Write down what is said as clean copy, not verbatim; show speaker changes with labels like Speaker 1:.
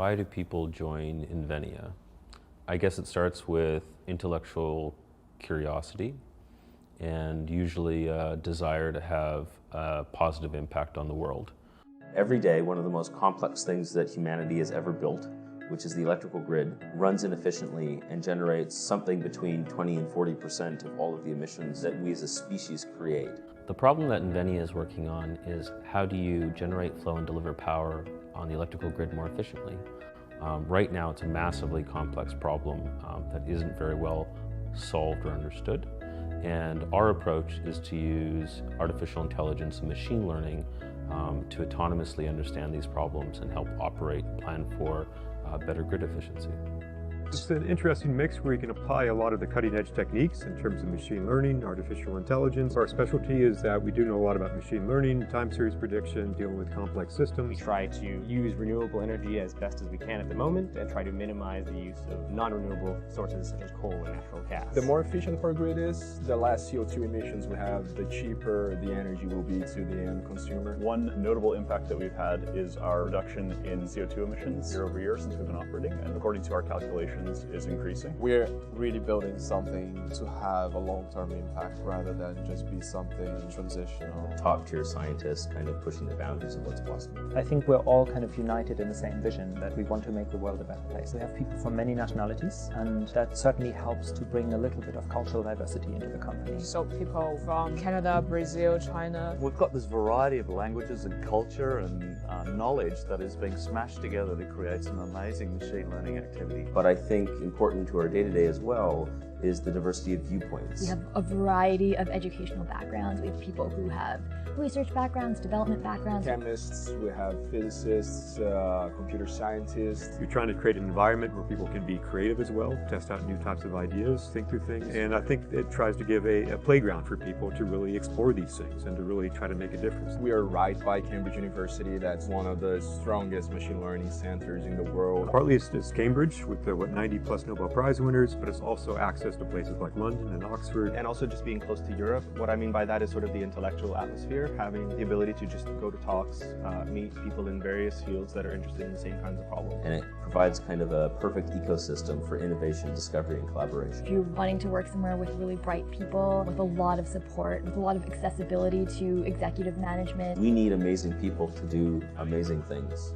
Speaker 1: Why do people join Invenia? I guess it starts with intellectual curiosity and usually a desire to have a positive impact on the world.
Speaker 2: Every day, one of the most complex things that humanity has ever built, which is the electrical grid, runs inefficiently and generates something between 20 and 40% of all of the emissions that we as a species create.
Speaker 1: The problem that Invenia is working on is how do you generate, flow, and deliver power on the electrical grid more efficiently. Right now, it's a massively complex problem that isn't very well solved or understood. And our approach is to use artificial intelligence and machine learning to autonomously understand these problems and help operate and plan for better grid efficiency.
Speaker 3: It's an interesting mix where you can apply a lot of the cutting-edge techniques in terms of machine learning, artificial intelligence. Our specialty is that we do know a lot about machine learning, time series prediction, dealing with complex systems.
Speaker 4: We try to use renewable energy as best as we can at the moment and try to minimize the use of non-renewable sources such as coal and natural gas.
Speaker 5: The more efficient our grid is, the less CO2 emissions we have, the cheaper the energy will be to the end consumer.
Speaker 6: One notable impact that we've had is our reduction in CO2 emissions year over year since we've been operating, and according to our calculations, is increasing.
Speaker 7: We're really building something to have a long-term impact rather than just be something transitional.
Speaker 2: Top-tier scientists kind of pushing the boundaries of what's possible.
Speaker 8: I think we're all kind of united in the same vision that we want to make the world a better place. We have people from many nationalities, and that certainly helps to bring a little bit of cultural diversity into the company.
Speaker 9: So people from Canada, Brazil, China.
Speaker 10: We've got this variety of languages and culture and knowledge that is being smashed together to create some amazing machine learning activity.
Speaker 2: But I think important to our day-to-day as well is the diversity of viewpoints.
Speaker 11: We have a variety of educational backgrounds. We have people who have research backgrounds, development backgrounds.
Speaker 5: Chemists, we have physicists, computer scientists.
Speaker 3: You're trying to create an environment where people can be creative as well, test out new types of ideas, think through things. And I think it tries to give a playground for people to really explore these things and to really try to make a difference.
Speaker 5: We are right by Cambridge University. That's one of the strongest machine learning centers in the world.
Speaker 3: Partly it's Cambridge with the 90 plus Nobel Prize winners, but it's also access to places like London and Oxford.
Speaker 4: And also just being close to Europe. What I mean by that is sort of the intellectual atmosphere, having the ability to just go to talks, meet people in various fields that are interested in the same kinds of problems.
Speaker 2: And it provides kind of a perfect ecosystem for innovation, discovery, and collaboration.
Speaker 11: If you're wanting to work somewhere with really bright people, with a lot of support, with a lot of accessibility to executive management.
Speaker 2: We need amazing people to do amazing things.